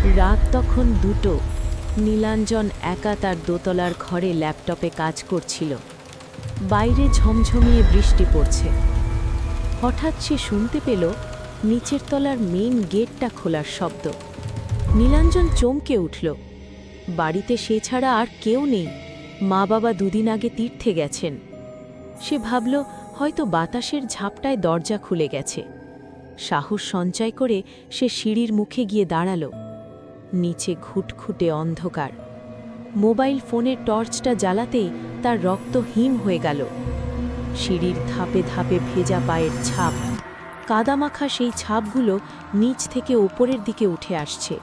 রাত তখন 2টো। নীলাঞ্জন একা তার দোতলার ঘরে ল্যাপটপে কাজ করছিল। বাইরে ঝমঝমিয়ে বৃষ্টি পড়ছে। হঠাৎ সে শুনতে পেল নিচের তলার মেইন গেটটা খোলার শব্দ। নীলাঞ্জন চমকে উঠল। বাড়িতে সে ছাড়া আর কেউ নেই। মা বাবা দুদিন আগে তীর্থে গেছেন। সে ভাবল হয়তো বাতাসের ঝাপটায় দরজা খুলে গেছে। সাহস সঞ্চয় করে সে সিঁড়ির মুখে গিয়ে দাঁড়াল। নিচে ঘুটঘুটে অন্ধকার। মোবাইল ফোনের টর্চটা জ্বালাতেই তার রক্ত হিম হয়ে গেল। সিঁড়ির ধাপে ধাপে ভেজা পায়ের ছাপ। কাদামাখা সেই ছাপগুলো নিচ থেকে ওপরের দিকে উঠে আসছে।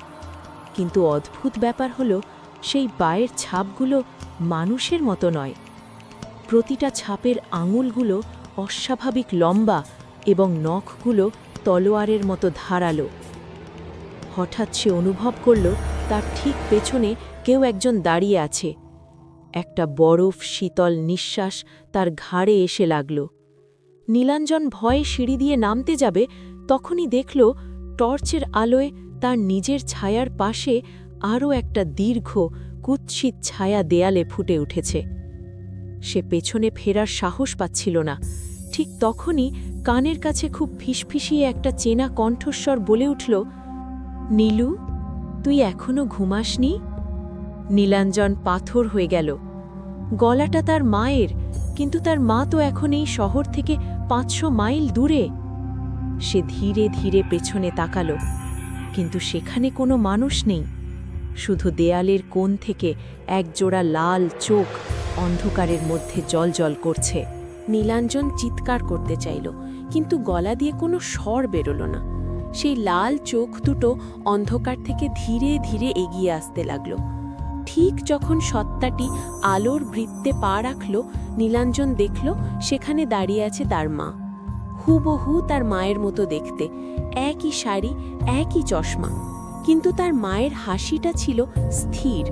কিন্তু অদ্ভুত ব্যাপার হলো সেই পায়ের ছাপগুলো মানুষের মতো নয়। প্রতিটা ছাপের আঙুলগুলো অস্বাভাবিক লম্বা এবং নখগুলো তলোয়ারের মতো ধারালো। হঠাৎ সে অনুভব করল তার ঠিক পেছনে কেউ একজন দাঁড়িয়ে আছে। একটা বরফ শীতল নিঃশ্বাস তার ঘাড়ে এসে লাগল। নীলাঞ্জন ভয়ে সিঁড়ি দিয়ে নামতে যাবে, তখনই দেখল টর্চের আলোয় তার নিজের ছায়ার পাশে আরও একটা দীর্ঘ কুৎসিত ছায়া দেয়ালে ফুটে উঠেছে। সে পেছনে ফেরার সাহস পাচ্ছিল না। ঠিক তখনই কানের কাছে খুব ফিসফিসিয়ে একটা চেনা কণ্ঠস্বর বলে উঠল, নীলু, তুই এখনো ঘুমাসনি? নীলাঞ্জন পাথর হয়ে গেল। গলাটা তার মায়ের, কিন্তু তার মা তো এখন এই শহর থেকে 500 মাইল দূরে। সে ধীরে ধীরে পেছনে তাকালো, কিন্তু সেখানে কোনো মানুষ নেই। শুধু দেয়ালের কোণ থেকে একজোড়া লাল চোখ অন্ধকারের মধ্যে জ্বলজ্বল করছে। নীলাঞ্জন চিৎকার করতে চাইল, কিন্তু গলা দিয়ে কোনো স্বর বেরোল না। সেই লাল চোখ দুটো অন্ধকার থেকে ধীরে ধীরে এগিয়ে আসতে লাগল। ঠিক যখন সত্তাটি আলোর বৃত্তে পা রাখল, নীলাঞ্জন দেখল সেখানে দাঁড়িয়ে আছে তার মা। হুবহু তার মায়ের মতো দেখতে, একই শাড়ি, একই চশমা। কিন্তু তার মায়ের হাসিটা ছিল স্থির,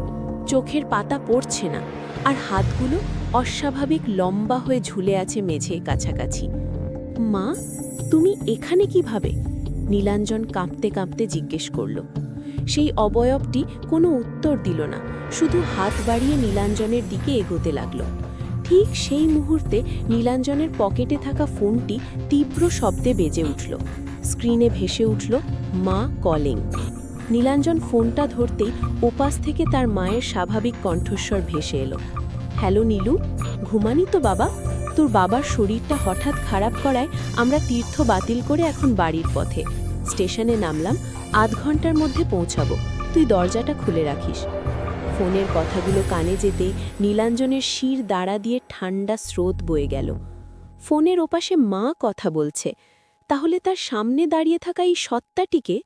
চোখের পাতা পড়ছে না, আর হাতগুলো অস্বাভাবিক লম্বা হয়ে ঝুলে আছে মেঝের কাছাকাছি। মা, তুমি এখানে কিভাবে? নীলাঞ্জন কাঁপতে কাঁপতে জিজ্ঞেস করল। সেই অবয়বটি কোনো উত্তর দিল না, শুধু হাত বাড়িয়ে নীলাঞ্জনের দিকে এগোতে লাগল। ঠিক সেই মুহূর্তে নীলাঞ্জনের পকেটে থাকা ফোনটি তীব্র শব্দে বেজে উঠল। স্ক্রিনে ভেসে উঠল মা কলিং। নীলাঞ্জন ফোনটা ধরতেই ওপাশ থেকে তার মায়ের স্বাভাবিক কণ্ঠস্বর ভেসে এলো। হ্যালো নীলু, ঘুমানি তো বাবা? তোর বাবার শরীরটা হঠাৎ খারাপ করায় আমরা তীর্থ বাতিল করে এখন বাড়ির পথে। স্টেশনে নামলাম, আধ ঘন্টার মধ্যে পৌঁছাবো। তুই দরজাটা খুলে রাখিস। ফোনের কথাগুলো কানে যেতেই নীলাঞ্জনের শির দাঁড়া দিয়ে ঠান্ডা স্রোত বয়ে গেল। ফোনের ওপাশে মা কথা বলছে, তাহলে তার সামনে দাঁড়িয়ে থাকা এই সত্তাটিকে?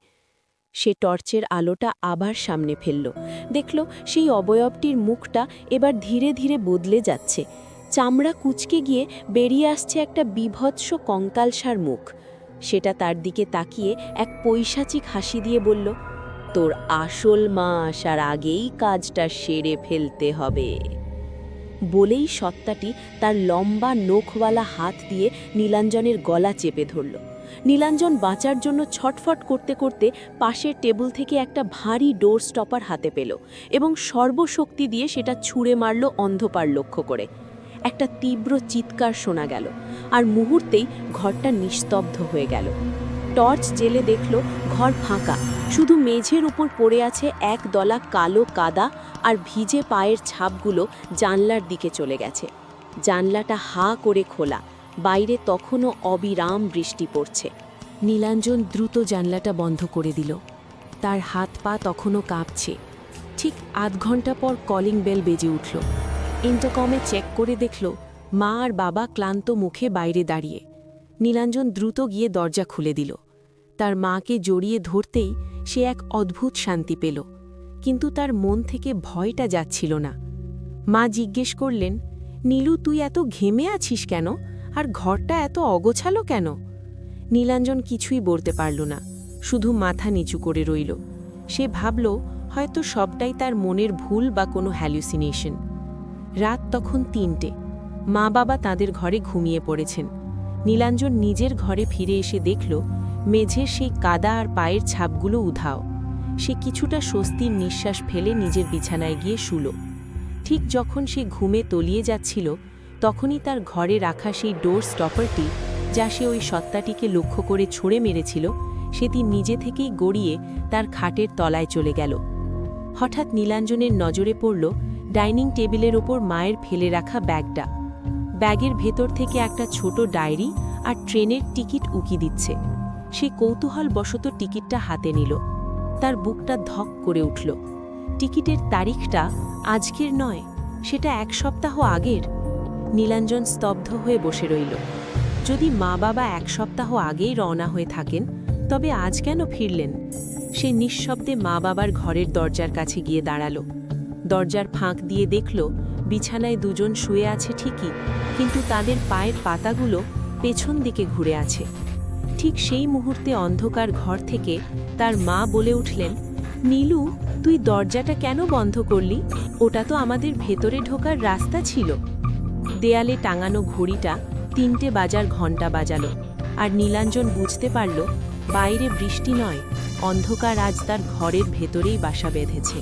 সে টর্চের আলোটা আবার সামনে ফেলল। দেখল সেই অবয়বটির মুখটা এবার ধীরে ধীরে বদলে যাচ্ছে। চামড়া কুঁচকে গিয়ে বেরিয়ে আসছে একটা বিভৎস কঙ্কালসার মুখ। সেটা তার দিকে তাকিয়ে এক পৈশাচিক হাসি দিয়ে বলল, তোর আসল মা আসার আগেই কাজটা সেরে ফেলতে হবে। বলেই সত্তাটি তার লম্বা নখওয়ালা হাত দিয়ে নীলাঞ্জনের গলা চেপে ধরল। নীলাঞ্জন বাঁচার জন্য ছটফট করতে করতে পাশের টেবিল থেকে একটা ভারী ডোর স্টপার হাতে পেল এবং সর্বশক্তি দিয়ে সেটা ছুঁড়ে মারল অন্ধকার লক্ষ্য করে। একটা তীব্র চিৎকার শোনা গেল, আর মুহূর্তেই ঘরটা নিস্তব্ধ হয়ে গেল। টর্চ জেলে দেখল ঘর ফাঁকা, শুধু মেঝের উপর পড়ে আছে এক দলা কালো কাদা, আর ভিজে পায়ের ছাপগুলো জানলার দিকে চলে গেছে। জানলাটা হা করে খোলা, বাইরে তখনও অবিরাম বৃষ্টি পড়ছে। নীলাঞ্জন দ্রুত জানলাটা বন্ধ করে দিল। তার হাত পা তখনও কাঁপছে। ঠিক আধ ঘন্টা পর কলিং বেল বেজে উঠল। ইন্টারকমে চেক করে দেখল মা আর বাবা ক্লান্ত মুখে বাইরে দাঁড়িয়ে। নীলাঞ্জন দ্রুত গিয়ে দরজা খুলে দিল। তার মাকে জড়িয়ে ধরতেই সে এক অদ্ভুত শান্তি পেল, কিন্তু তার মন থেকে ভয়টা যাচ্ছিল না। মা জিজ্ঞেস করলেন, নীলু, তুই এত ঘেমে আছিস কেন? আর ঘরটা এত অগোছালো কেন? নীলাঞ্জন কিছুই বলতে পারল না, শুধু মাথা নিচু করে রইল। সে ভাবল হয়তো সবটাই তার মনের ভুল বা কোনো হ্যালুসিনেশন। রাত তখন 3টে। মা বাবা তাদের ঘরে ঘুমিয়ে পড়েছেন। নীলাঞ্জন নিজের ঘরে ফিরে এসে দেখল মেঝের সেই কাদা আর পায়ের ছাপগুলো উধাও। সে কিছুটা স্বস্তির নিঃশ্বাস ফেলে নিজের বিছানায় গিয়ে শুল। ঠিক যখন সে ঘুমে তলিয়ে যাচ্ছিল, তখনই তার ঘরে রাখা সেই ডোর স্টপারটি, যা সে ওই সত্তাটিকে লক্ষ্য করে ছুঁড়ে মেরেছিল, সেটি নিজে থেকেই গড়িয়ে তার খাটের তলায় চলে গেল। হঠাৎ নীলাঞ্জনের নজরে পড়ল ডাইনিং টেবিলের ওপর মায়ের ফেলে রাখা ব্যাগটা। ব্যাগের ভেতর থেকে একটা ছোট ডায়েরি আর ট্রেনের টিকিট উকি দিচ্ছে। সে কৌতূহলবশত টিকিটটা হাতে নিল। তার বুকটা ধক করে উঠল। টিকিটের তারিখটা আজকের নয়, সেটা 1 সপ্তাহ আগের। নীলাঞ্জন স্তব্ধ হয়ে বসে রইল। যদি মা বাবা 1 সপ্তাহ আগেই রওনা হয়ে থাকেন, তবে আজ কেন ফিরলেন? সে নিঃশব্দে মা বাবার ঘরের দরজার কাছে গিয়ে দাঁড়াল। দরজার ফাঁক দিয়ে দেখল বিছানায় দুজন শুয়ে আছে ঠিকই, কিন্তু তাদের পায়ের পাতাগুলো পেছন দিকে ঘুরে আছে। ঠিক সেই মুহূর্তে অন্ধকার ঘর থেকে তার মা বলে উঠলেন, নীলু, তুই দরজাটা কেন বন্ধ করলি? ওটা তো আমাদের ভেতরে ঢোকার রাস্তা ছিল। দেয়ালে টাঙানো ঘড়িটা 3টে বাজার ঘণ্টা বাজালো, আর নীলাঞ্জন বুঝতে পারল বাইরে বৃষ্টি নয়, অন্ধকার আজ তার ঘরের ভেতরেই বাসা বেঁধেছে।